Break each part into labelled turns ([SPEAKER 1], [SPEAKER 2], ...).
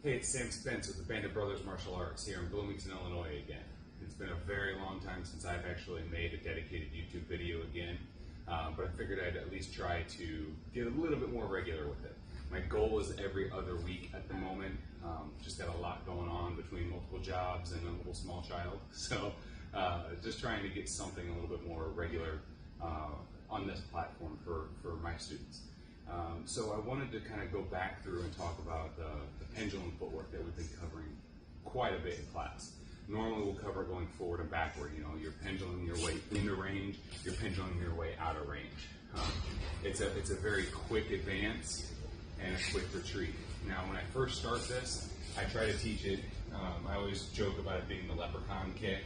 [SPEAKER 1] Hey, it's Sam Spence with the Bandit Brothers Martial Arts here in Bloomington, Illinois again. It's been a very long time since I've actually made a dedicated YouTube video again, but I figured I'd at least try to get a little bit more regular with it. My goal is every other week at the moment. Just got a lot going on between multiple jobs and a little small child, so just trying to get something a little bit more regular on this platform for my students. So I wanted to kind of go back through and talk about the pendulum footwork that we've been covering quite a bit in class. Normally we'll cover going forward and backward. You know, you're pendulum your way into range, you're pendulum your way out of range. It's a very quick advance and a quick retreat. Now when I first start this, I try to teach it, I always joke about it being the leprechaun kick.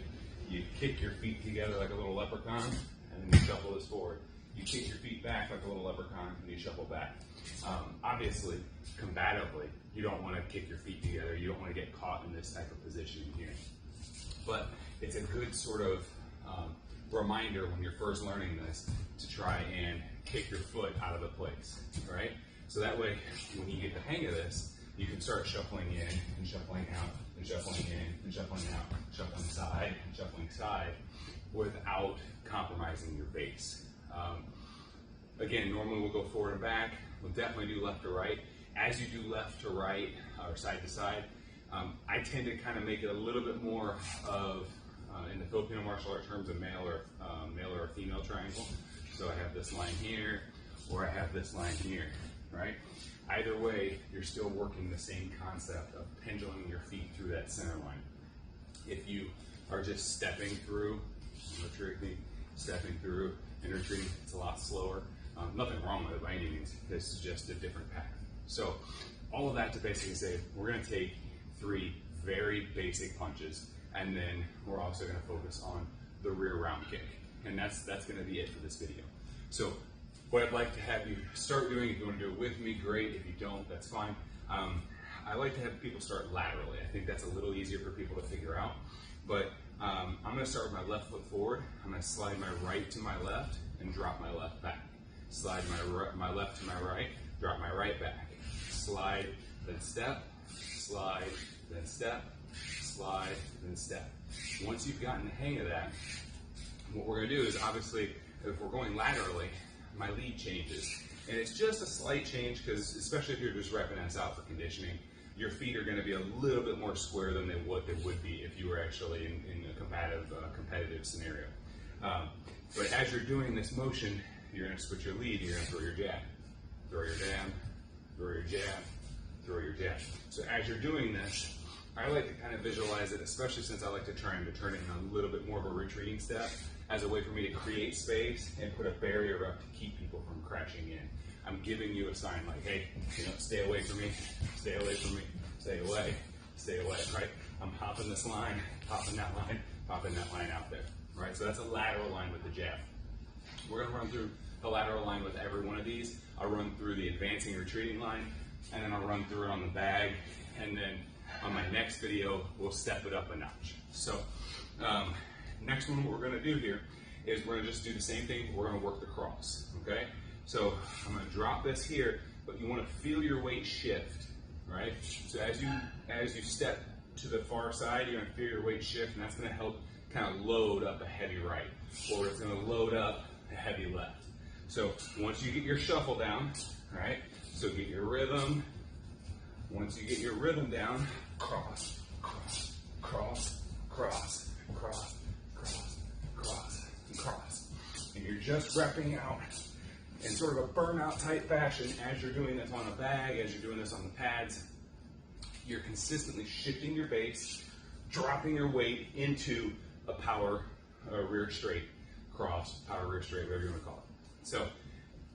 [SPEAKER 1] You kick your feet together like a little leprechaun, and then you shuffle this forward. You kick your feet back like a little leprechaun, and you shuffle back. Obviously, combatively, you don't want to kick your feet together. You don't want to get caught in this type of positioning here. But it's a good sort of reminder when you're first learning this to try and kick your foot out of the place, right? So that way, when you get the hang of this, you can start shuffling in and shuffling out and shuffling in and shuffling out, shuffling side and shuffling side without compromising your base. Again, normally we'll go forward and back. We'll definitely do left to right. As you do left to right or side to side, I tend to kind of make it a little bit more of, in the Filipino martial art terms, a male or a female triangle. So I have this line here, or I have this line here, right? Either way, you're still working the same concept of penduluming your feet through that center line. If you are just stepping through, retreating, stepping through, and retreating, it's a lot slower. Nothing wrong with it by any means. This is just a different path. So all of that to basically say, we're going to take 3 very basic punches, and then we're also going to focus on the rear round kick. And that's going to be it for this video. So what I'd like to have you start doing, if you want to do it with me, great. If you don't, that's fine. I like to have people start laterally. I think that's a little easier for people to figure out. But I'm going to start with my left foot forward. I'm going to slide my right to my left and drop my left back. Slide my left to my right, drop my right back. Slide, then step, slide, then step, slide, then step. Once you've gotten the hang of that, what we're going to do is, obviously, if we're going laterally, my lead changes. And it's just a slight change because, especially if you're just repping this out for conditioning, your feet are going to be a little bit more square than they would be if you were actually in a competitive scenario. But as you're doing this motion, you're going to switch your lead, you're going to throw your jab. Throw your jab, throw your jab, throw your jab. So as you're doing this, I like to kind of visualize it, especially since I like to try and turn it in a little bit more of a retreating step, as a way for me to create space and put a barrier up to keep people from crashing in. I'm giving you a sign like, hey, stay away from me, stay away from me, stay away, right? I'm popping this line, popping that line out there, right? So that's a lateral line with the jab. We're gonna run through the lateral line with every one of these. I'll run through the advancing retreating line, and then I'll run through it on the bag, and then on my next video, we'll step it up a notch. So, next one, what we're gonna do here is we're gonna just do the same thing. We're gonna work the cross, okay? So I'm gonna drop this here, but you wanna feel your weight shift, right? So as you step to the far side, you're gonna feel your weight shift, and that's gonna help kind of load up a heavy right, or it's gonna load up a heavy left. So once you get your shuffle down, right? So get your rhythm. Once you get your rhythm down, cross, cross, cross, cross, cross, cross, cross, and cross. And you're just repping out in sort of a burnout type fashion as you're doing this on a bag, as you're doing this on the pads. You're consistently shifting your base, dropping your weight into a power rear straight cross, power rear straight, whatever you want to call it. So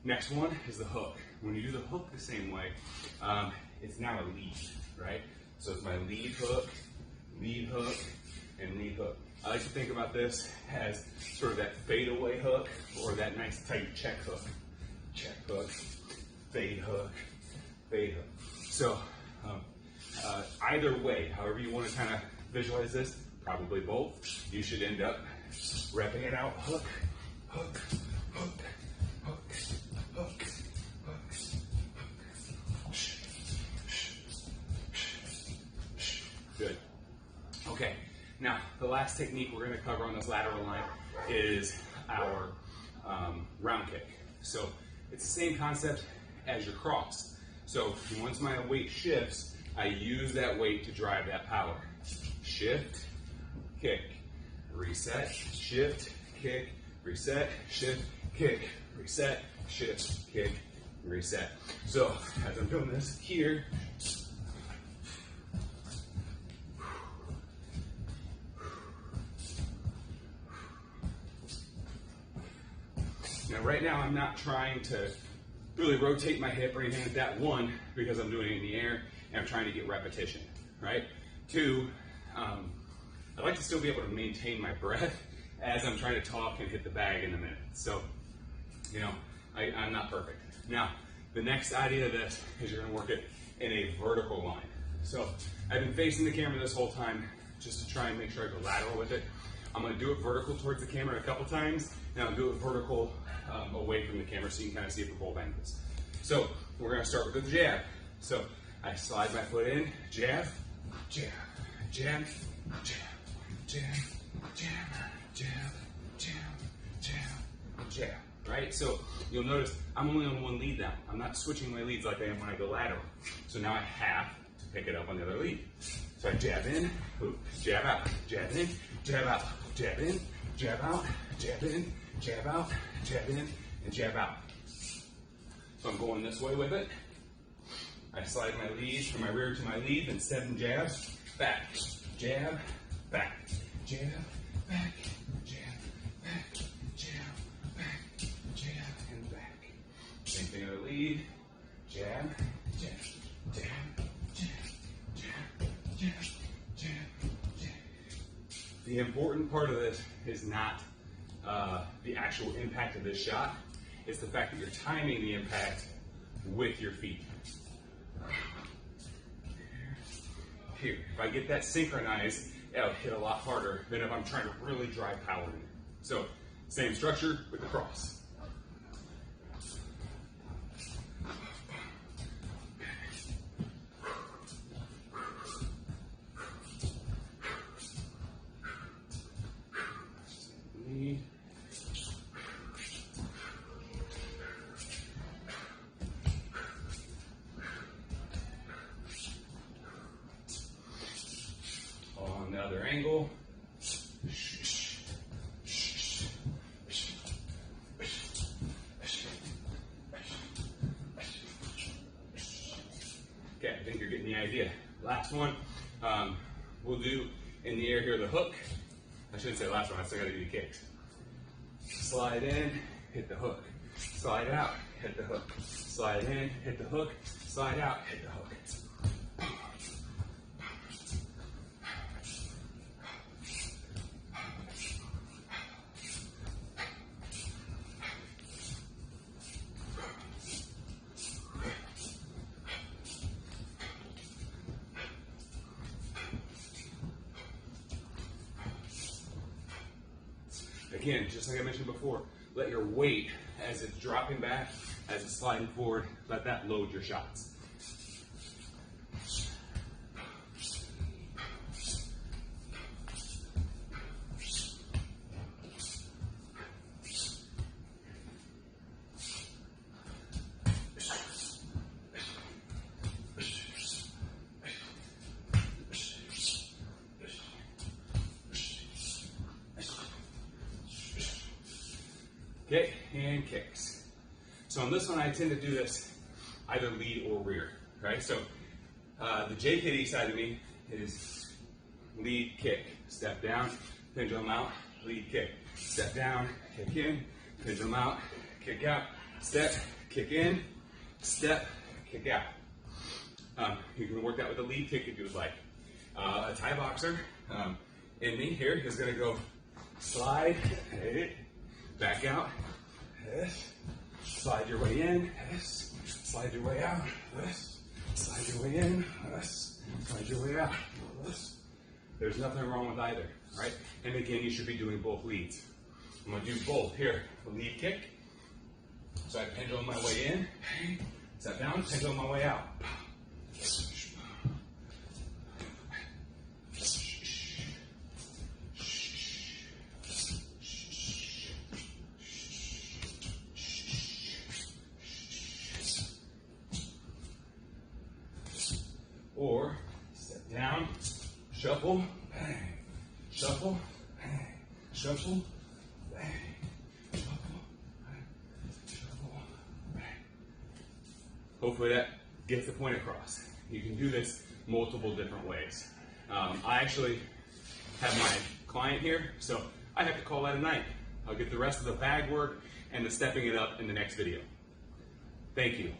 [SPEAKER 1] next one is the hook. When you do the hook the same way, it's now a lead, right? So it's my lead hook, and lead hook. I like to think about this as sort of that fadeaway hook, or that nice tight check hook, fade hook, fade hook. So either way, however you want to kind of visualize this, probably both, you should end up repping it out, hook, hook, hook, hook, hook, hook, hook, Now, the last technique we're going to cover on this lateral line is our round kick. So it's the same concept as your cross. So once my weight shifts, I use that weight to drive that power. Shift, kick, reset, shift, kick, reset, shift, kick, reset, shift, kick, reset. So as I'm doing this here, now right now I'm not trying to really rotate my hip or anything like that. One, because I'm doing it in the air and I'm trying to get repetition, right? Two, I like to still be able to maintain my breath as I'm trying to talk and hit the bag in a minute. So, you know, I'm not perfect. Now, the next idea of this is you're gonna work it in a vertical line. So I've been facing the camera this whole time just to try and make sure I go lateral with it. I'm gonna do it vertical towards the camera a couple times, and I'll do it vertical away from the camera so you can kind of see it from both angles. So we're gonna start with the jab. So I slide my foot in, jab, jab, jab, jab, jab, jab, jab, jab, jab, jab, right? So you'll notice I'm only on one lead now. I'm not switching my leads like I am when I go lateral. So now I have to pick it up on the other lead. So I jab in, jab out, jab in, jab out, jab in, jab out, jab in, jab out, jab in, and jab out. So I'm going this way with it. I slide my lead from my rear to my lead, then 7 jabs, back, jab, back, jab, back, jab, back, jab, back, jab, and back. Same thing on the lead, jab, jab, jab, jab, jab, jab, jab, jab. The important part of this is not the actual impact of this shot. It's the fact that you're timing the impact with your feet. Here, if I get that synchronized, it'll hit a lot harder than if I'm trying to really drive power in. So, same structure with the cross. On the other angle. Okay, I think you're getting the idea. Last one, we'll do in the air here the hook. I shouldn't say last one, I still gotta do the kicks. Slide in, hit the hook. Slide out, hit the hook. Slide in, hit the hook. Slide out, hit the hook. Again, just like I mentioned before, let your weight, as it's dropping back, as it's sliding forward, let that load your shots. Okay, and kicks. So on this one, I tend to do this either lead or rear, right? So the JKD side of me is lead, kick, step down, pendulum out, lead, kick, step down, kick in, pendulum out, kick out, step, kick in, step, kick out. You can work that with a lead kick if you would like. A Thai boxer in me here is going to go slide, back out, slide your way in, slide your way out, slide your way in, slide your way out. There's nothing wrong with either, right? And again, you should be doing both leads. I'm going to do both here. A lead kick, so I pendulum my way in, step down, pendulum my way out. Or step down, shuffle, bang, shuffle, bang, shuffle, bang, shuffle, bang, shuffle, bang. Hopefully that gets the point across. You can do this multiple different ways. I actually have my client here, so I have to call that a night. I'll get the rest of the bag work and the stepping it up in the next video. Thank you.